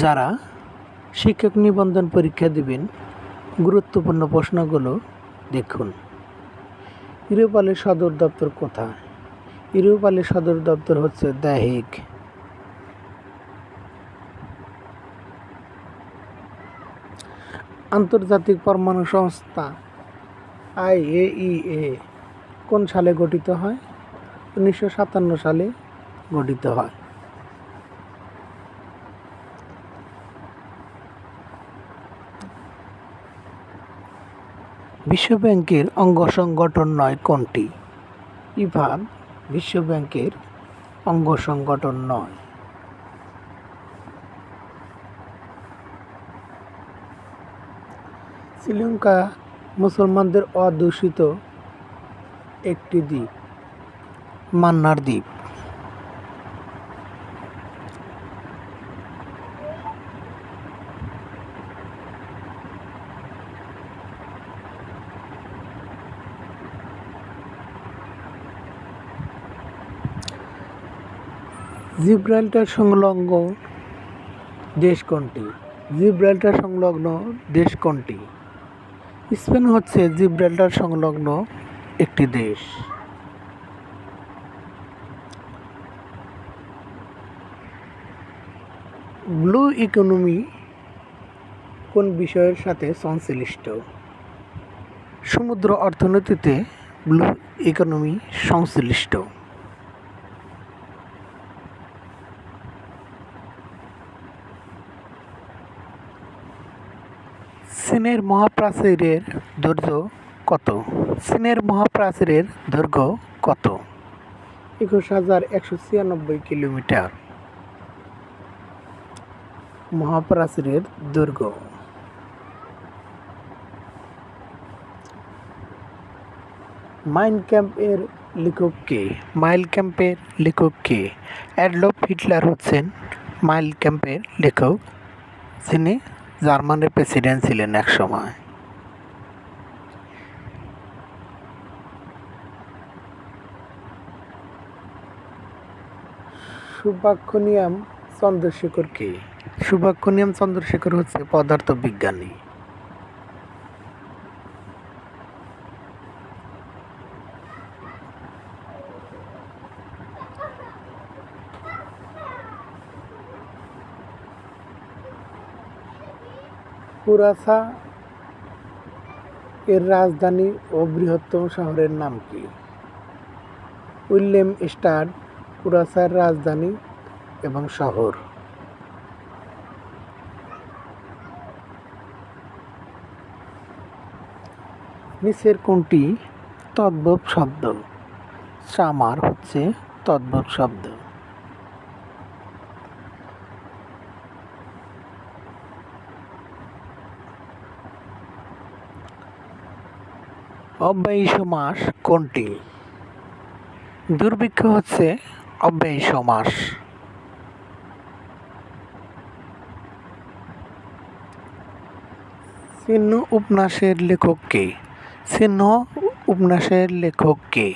যারা শিক্ষক নিবন্ধন পরীক্ষা দিবেন, গুরুত্বপূর্ণ প্রশ্নগুলো দেখুন। ইউরোপালের সদর দপ্তর কোথায়? ইউরোপালের সদর দপ্তর হচ্ছে দ্য হেগ। আন্তর্জাতিক পরমাণু সংস্থা IAEA কোন সালে গঠিত হয়? 1957 সালে গঠিত হয়। বিশ্বব্যাংকের অঙ্গ সংগঠন নয় কোনটি? ইভাগ বিশ্বব্যাংকের অঙ্গ সংগঠন নয়। শ্রীলঙ্কা মুসলমানদের অধ্যুষিত একটি দ্বীপ, মান্নার দ্বীপ। জিব্রাল্টার সংলগ্ন দেশ কোনটি? জিব্রাল্টার সংলগ্ন দেশ কোনটি? স্পেন হচ্ছে জিব্রাল্টার সংলগ্ন একটি দেশ। ব্লু ইকোনমি কোন বিষয়ের সাথে সংশ্লিষ্ট? সমুদ্র অর্থনীতিতে ব্লু ইকোনমি সংশ্লিষ্ট। চীনের মহাপ্রাচীরের দৈর্ঘ্য কত? চীনের মহাপ্রাচীরের দৈর্ঘ্য কত? 21,196 কিলোমিটার। মহাপ্রাচীরের দৈর্ঘ্য। মাইন ক্যাম্পের লেখক কে? মাইন ক্যাম্পের লেখক কে? অ্যাডলফ হিটলার হচ্ছেন মাইন ক্যাম্পের লেখক, যিনি জার্মানির প্রেসিডেন্ট ছিলেন এক সময়। সুব্রাক্ষণিয়াম চন্দ্রশেখর কে? সুব্রাক্ষণিয়াম চন্দ্রশেখর হচ্ছে পদার্থবিজ্ঞানী। কুরাসা এর রাজধানী ও বৃহত্তম শহরের নাম কি? উইলিয়াম স্টাড কুরাসার রাজধানী এবং শহর। নিচের কোনটি তদ্ভব শব্দ? চামার হচ্ছে তদ্ভব শব্দ। অব্যয়ীশ মাস কোনটি? দুর্ভিক্ষ হচ্ছে অব্যয়ীশ মাস। চিহ্ন উপন্যাসের লেখক কে? চিহ্ন উপন্যাসের লেখক কে?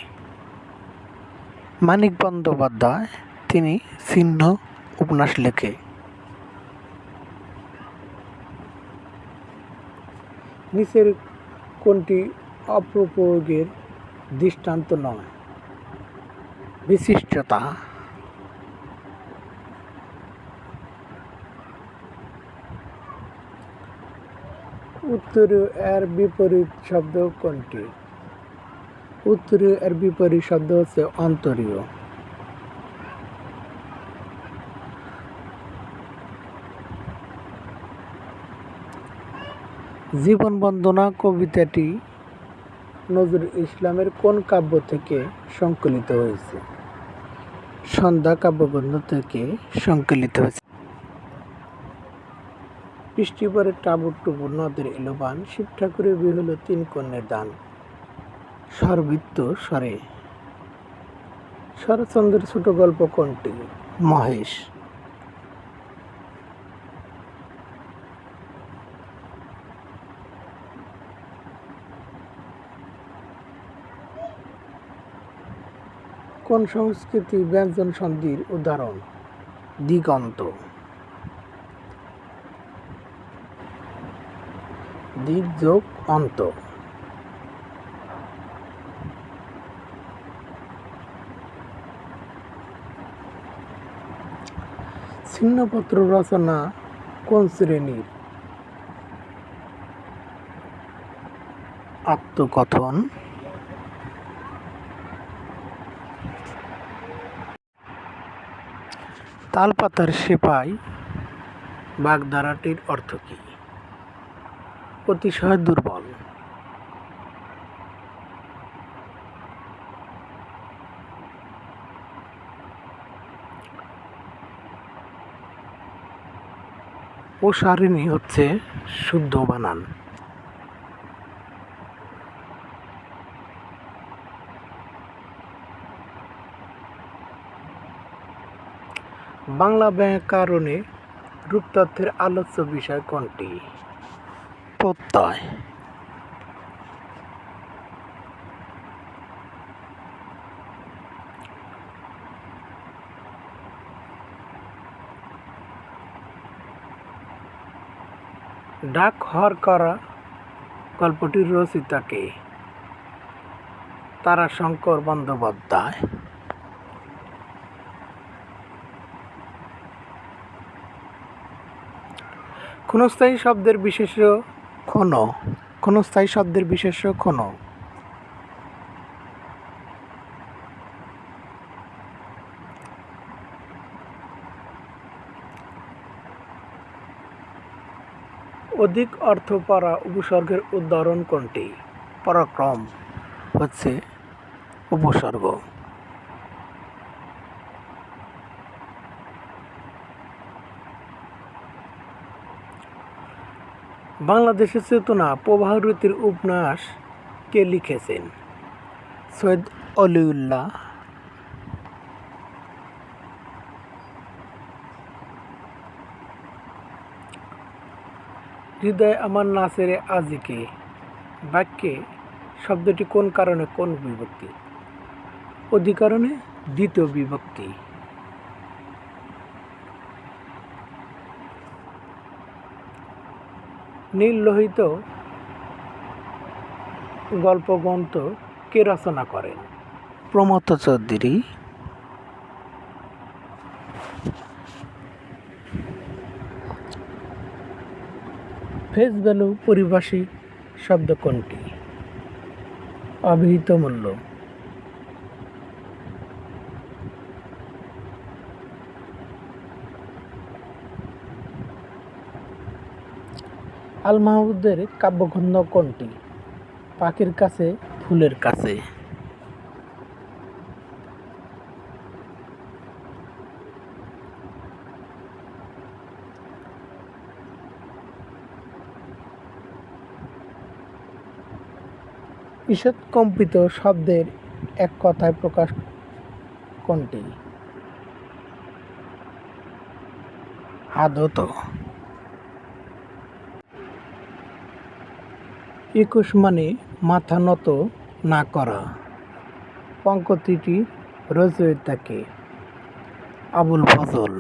মানিক বন্দ্যোপাধ্যায়, তিনি চিহ্ন উপন্যাস লেখে। নিচের কোনটি অপপ্রয়োগের দৃষ্টান্ত নয়? বিশিষ্টতা। উত্তরীয় এর বিপরীত শব্দ কোনটি? উত্তরীয় এর বিপরীত শব্দ হচ্ছে অন্তরীয়। জীবন বন্দনা কবিতাটি নজরুল ইসলামের কোন কাব্য থেকে সংকলিত হয়েছে? সন্ধ্যা কাব্যগ্রন্থ থেকে সংকলিত হয়েছে। বৃষ্টি পরে টাবুর টুবুর নদের এলো বান, শিব ঠাকুরের বিয়ে হলো 3 কন্যার দান। স্বরবৃত্ত স্বরে। শরৎচন্দ্রের ছোট গল্প কোনটি? মহেশ। কোন সংস্কৃতি ব্যঞ্জন সন্ধির উদাহরণ? দিগন্ত। দীর্ঘ যোগ অন্ত। ছিন্নপত্র রচনা কোন শ্রেণীর? আত্মকথন। তালপাতার সেপাই বাগধারাটির অর্থ কী? অতিশয় দুর্বল। প্রসারিণী হচ্ছে শুদ্ধ বানান। বাংলা ব্যাকরণে রূপতত্ত্বের আলোচ্য বিষয় কোনটি? প্রত্যয়। ডাক হরকরা গল্পটির রচয়িতা কে? তারাশঙ্কর বন্দ্যোপাধ্যায়। ক্ষণস্থায়ী শব্দের বিশেষ্য ক্ষণ। ক্ষণস্থায়ী শব্দের বিশেষ্য ক্ষণ। অধিক অর্থপরা উপসর্গের উদাহরণ কোনটি? পরাক্রম হচ্ছে উপসর্গ। বাংলাদেশের চেতনা প্রবাহরীতির উপন্যাস কে লিখেছেন? সৈয়দ অলিউল্লাহ। হৃদয় আমার নাচেরে আজিকে বাক্যে শব্দটি কোন কারণে কোন বিভক্তি? অধিকরণে দ্বিতীয় বিভক্তি। নীল লোহিত গল্পগ্রন্থ কে রচনা করেন? প্রমথ চৌধুরী। ফেস ভ্যালু পারিভাষিক শব্দ কোনটি? অভিহিত মূল্য। আল মাহমুদের কাব্যগ্রন্থ কোনটি? পাখির কাছে ফুলের কাছে। ঈষৎ কম্পিত শব্দের এক কথায় প্রকাশ কোনটি? আদত। 21 মানে মাথা নত না করা। পঙ্ক্তিটির রচয়িতা কে? আবুল ফজল।